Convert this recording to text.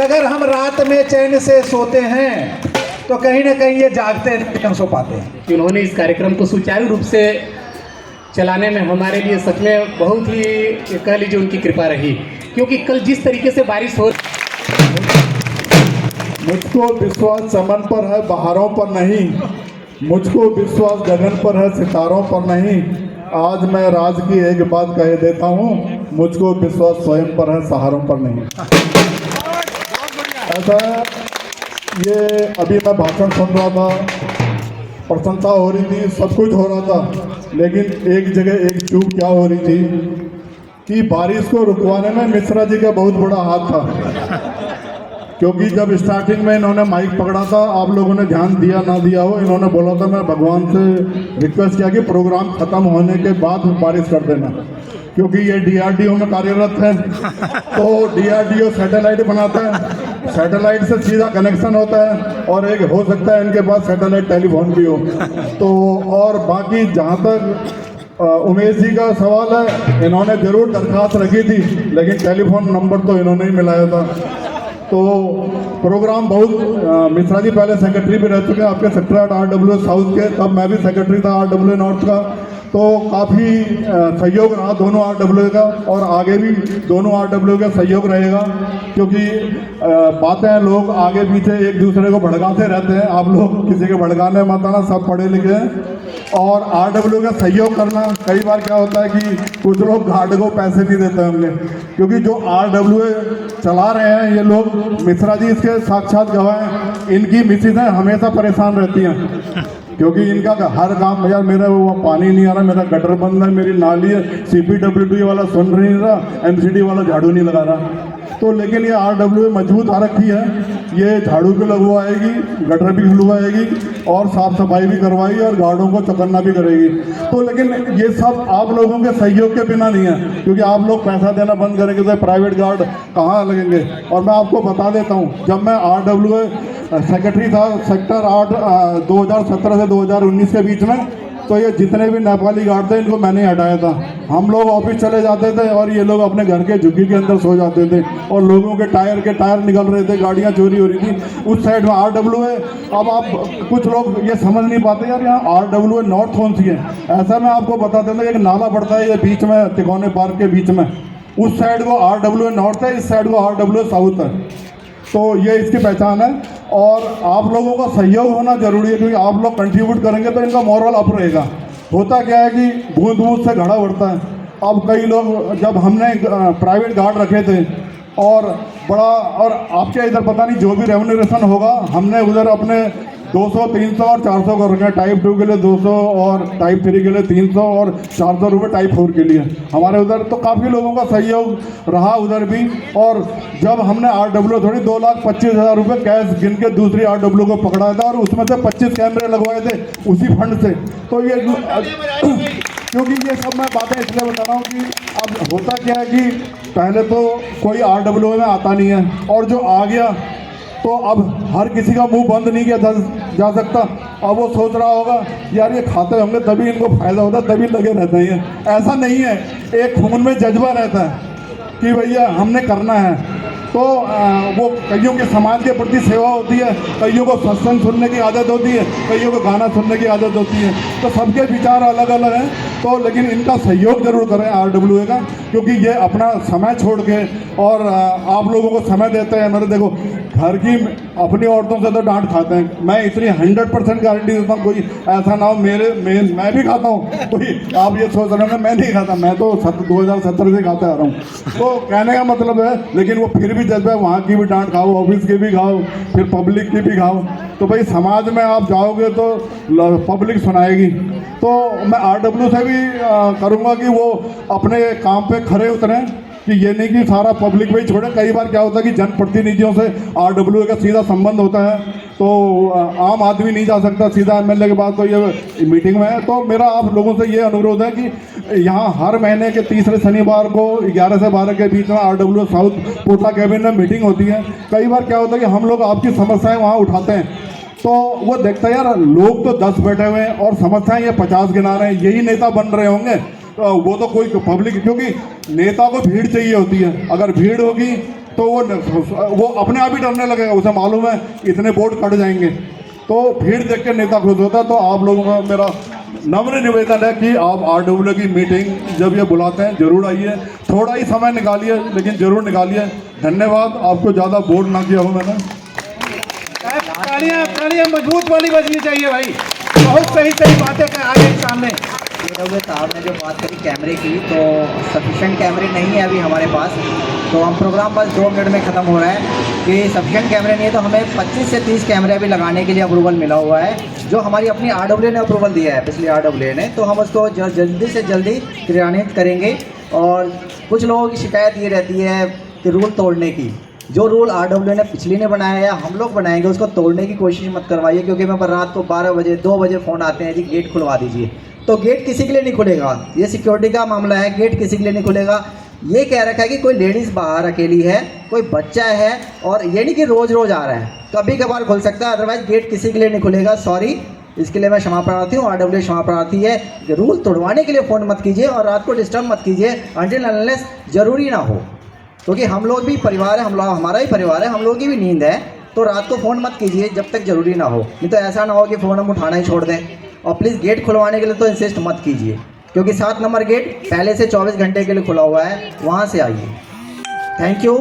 अगर हम रात में चैन से सोते हैं तो कहीं ना कहीं ये जागते नहीं सो पाते हैं। उन्होंने इस कार्यक्रम को सुचारू रूप से चलाने में हमारे लिए सच में बहुत ही कह लीजिए उनकी कृपा रही, क्योंकि कल जिस तरीके से बारिश हो, मुझको विश्वास चमन पर है बहारों पर नहीं, मुझको विश्वास गगन पर है सितारों पर नहीं। आज मैं राज की एक बात कह देता हूँ, मुझको विश्वास स्वयं पर है सहारों पर नहीं। ऐसा ये अभी मैं भाषण सुन रहा था, प्रशंसा हो रही थी, सब कुछ हो रहा था, लेकिन एक जगह एक चूक क्या हो रही थी कि बारिश को रुकवाने में मिश्रा जी का बहुत बड़ा हाथ था। क्योंकि जब स्टार्टिंग में इन्होंने माइक पकड़ा था, आप लोगों ने ध्यान दिया ना दिया हो, इन्होंने बोला था मैं भगवान से रिक्वेस्ट किया कि प्रोग्राम खत्म होने के बाद बारिश कर देना, क्योंकि ये डीआरडीओ में कार्यरत है। तो डीआरडीओ सैटेलाइट बनाता है, सैटेलाइट से सीधा कनेक्शन होता है, और एक हो सकता है इनके पास सैटेलाइट टेलीफोन भी हो। तो और बाकी जहाँ तक उमेश जी का सवाल है, इन्होंने ज़रूर दरख्वास्त रखी थी, लेकिन टेलीफोन नंबर तो इन्होंने ही मिलाया था। तो प्रोग्राम बहुत मिश्रा जी पहले सेक्रेटरी भी रह चुके हैं आपके सेक्रेटरीट RW साउथ के, तब मैं भी सेक्रेटरी था RW नॉर्थ का। तो काफ़ी सहयोग रहा दोनों RW का, और आगे भी दोनों RW का सहयोग रहेगा, क्योंकि बातें लोग आगे पीछे एक दूसरे को भड़काते रहते हैं। आप लोग किसी के भड़काने मत आना, सब पढ़े लिखे हैं। और RW का सहयोग करना, कई बार क्या होता है कि कुछ लोग गार्ड को पैसे नहीं देते होंगे, क्योंकि जो RW चला रहे हैं ये लोग, मिश्रा जी इसके साक्षात गवाह हैं, इनकी मिसेज हमेशा परेशान रहती हैं, क्योंकि इनका हर काम, यार मेरा वो पानी नहीं आ रहा, मेरा गटर बंद है, मेरी नाली है, CPWD वाला सुन नहीं रहा, MCD वाला झाड़ू नहीं लगा रहा। तो लेकिन ये RW मजबूत आ रखी है, ये झाड़ू भी लगवाएगी, गटर भी खुलवाएगी, और साफ सफाई भी करवाएगी, और गार्डों को चौकन्ना भी करेगी। तो लेकिन ये सब आप लोगों के सहयोग के बिना नहीं है, क्योंकि आप लोग पैसा देना बंद करेंगे तो प्राइवेट गार्ड कहाँ लगेंगे। और मैं आपको बता देता हूँ, जब मैं RW सेक्रेटरी था सेक्टर 8 2017 से 2019 के बीच में, तो ये जितने भी नेपाली गार्ड थे इनको मैंने हटाया था। हम लोग ऑफिस चले जाते थे और ये लोग अपने घर के झुग्गी के अंदर सो जाते थे, और लोगों के टायर निकल रहे थे, गाड़ियां चोरी हो रही थी। उस साइड में RW है। अब आप कुछ लोग ये समझ नहीं पाते, यार यहाँ RW नॉर्थ कौन सी है। ऐसा मैं आपको बता देता, एक नाला पड़ता है ये बीच में, तिकोने पार्क के बीच में, उस साइड को RW नॉर्थ है, इस साइड को RW साउथ है। तो ये इसकी पहचान है, और आप लोगों का सहयोग होना जरूरी है, क्योंकि आप लोग कंट्रीब्यूट करेंगे तो इनका मॉरल अप रहेगा। होता क्या है कि बूंद बूंद से घड़ा बढ़ता है। अब कई लोग, जब हमने प्राइवेट गार्ड रखे थे और बड़ा, और आपके इधर पता नहीं जो भी रेम्यूनरेशन होगा, हमने उधर अपने 200, 300 और 400 कर रखे हैं। टाइप 2 के लिए 200 और टाइप 3 के लिए 300 और 400 रुपये टाइप 4 के लिए हमारे उधर। तो काफ़ी लोगों का सहयोग रहा उधर भी। और जब हमने RW थोड़ी 2,25,000 रुपये कैश गिन के दूसरी RW को पकड़ाया था, और उसमें से 25 कैमरे लगवाए थे उसी फंड से। तो ये क्योंकि ये सब मैं बातें इसलिए बता रहा हूँ कि अब होता क्या है कि पहले तो कोई RW में आता नहीं है, और जो आ गया तो अब हर किसी का मुंह बंद नहीं किया जा सकता। अब वो सोच रहा होगा, यार ये खाते होंगे तभी इनको फायदा होता, तभी लगे रहते हैं। ऐसा नहीं है, एक खून में जज्बा रहता है कि भैया हमने करना है। तो वो कईयों के समाज के प्रति सेवा होती है, कईयों को सत्संग सुनने की आदत होती है, कईयों को गाना सुनने की आदत होती है। तो सबके विचार अलग अलग हैं। तो लेकिन इनका सहयोग जरूर करें RW का, क्योंकि ये अपना समय छोड़ के और आप लोगों को समय देते हैं। मेरे देखो, घर की अपनी औरतों से तो डांट खाते हैं, मैं इतनी 100% गारंटी देता हूँ, कोई ऐसा ना हो मैं भी खाता हूँ। कोई आप ये सोच रहे हो मैं नहीं खाता, मैं तो 2017 से खाता आ रहा हूँ। तो कहने का मतलब है, लेकिन वो फिर भी जज्बा, वहाँ की भी डांट खाओ, ऑफिस की भी खाओ, फिर पब्लिक की भी खाओ। तो भाई समाज में आप जाओगे तो पब्लिक सुनाएगी। तो मैं RW से भी करूँगा कि वो अपने काम पे खरे उतरें, कि ये नहीं कि सारा पब्लिक भी छोड़े। कई बार क्या होता है कि जनप्रतिनिधियों से RW का सीधा संबंध होता है, तो आम आदमी नहीं जा सकता सीधा MLA के पास, तो ये मीटिंग में है। तो मेरा आप लोगों से ये अनुरोध है कि यहाँ हर महीने के तीसरे शनिवार को 11 से 12 के बीच में RW साउथ पोटा कैबिन में मीटिंग होती है। कई बार क्या होता है कि हम लोग आपकी समस्याएं वहाँ उठाते हैं, तो वो देखता है यार लोग तो 10 बैठे हुए हैं और समस्याएं ये 50 गिना रहे हैं, यही नेता बन रहे होंगे। तो वो तो कोई पब्लिक, क्योंकि नेता को भीड़ चाहिए होती है। अगर भीड़ होगी तो वो अपने आप ही डरने लगेगा, उसे मालूम है इतने वोट कट जाएंगे। तो भीड़ देख के नेता खुश होता है। तो आप लोगों का मेरा नम्र निवेदन है कि आप RWA की मीटिंग जब ये बुलाते हैं जरूर आइए, थोड़ा ही समय निकालिए लेकिन जरूर निकालिए। धन्यवाद, आपको ज़्यादा बोर ना किया हो मैंने। तालियां मजबूत वाली बजनी चाहिए भाई, बहुत सही सही बातें कर आगे सामने। साहब ने जो बात करी कैमरे की, तो सफिशेंट कैमरे नहीं है अभी हमारे पास, तो हम प्रोग्राम बस 2 मिनट में ख़त्म हो रहा है कि सफिशेंट कैमरे नहीं है, तो हमें 25 से 30 कैमरे भी लगाने के लिए अप्रूवल मिला हुआ है, जो हमारी अपनी RWA ने अप्रूवल दिया है, पिछली RWA ने। तो हम उसको जल्दी से जल्दी क्रियान्वित करेंगे। और कुछ लोगों की शिकायत ये रहती है कि रूल तोड़ने की, जो रूल RWA ने पिछली ने बनाया है हम लोग बनाएंगे, उसको तोड़ने की कोशिश मत करवाइए, क्योंकि मैं रात को 12 बजे 2 बजे फ़ोन आते हैं जी गेट खुलवा दीजिए, तो गेट किसी के लिए नहीं खुलेगा। ये सिक्योरिटी का मामला है, गेट किसी के लिए नहीं खुलेगा। ये कह रखा है कि कोई लेडीज़ बाहर अकेली है, कोई बच्चा है, और ये नहीं कि रोज़ रोज़ आ रहा है, कभी कभार खुल सकता है, अदरवाइज गेट किसी के लिए नहीं खुलेगा। सॉरी, इसके लिए मैं क्षमा प्रार्थी हूँ, RWA क्षमा प्रार्थी है कि रूल तोड़वाने के लिए फ़ोन मत कीजिए और रात को डिस्टर्ब मत कीजिए अनटिल अनलेस ज़रूरी ना हो, क्योंकि हम लोग भी परिवार है, हम लोग हमारा ही परिवार है, हम लोग की भी नींद है। तो रात को फ़ोन मत कीजिए जब तक ज़रूरी ना हो, नहीं तो ऐसा ना हो कि फ़ोन हम उठाना ही छोड़ दें। और प्लीज़ गेट खुलवाने के लिए तो इंसिस्ट मत कीजिए, क्योंकि 7 नंबर गेट पहले से 24 घंटे के लिए खुला हुआ है, वहाँ से आइए। Thank you.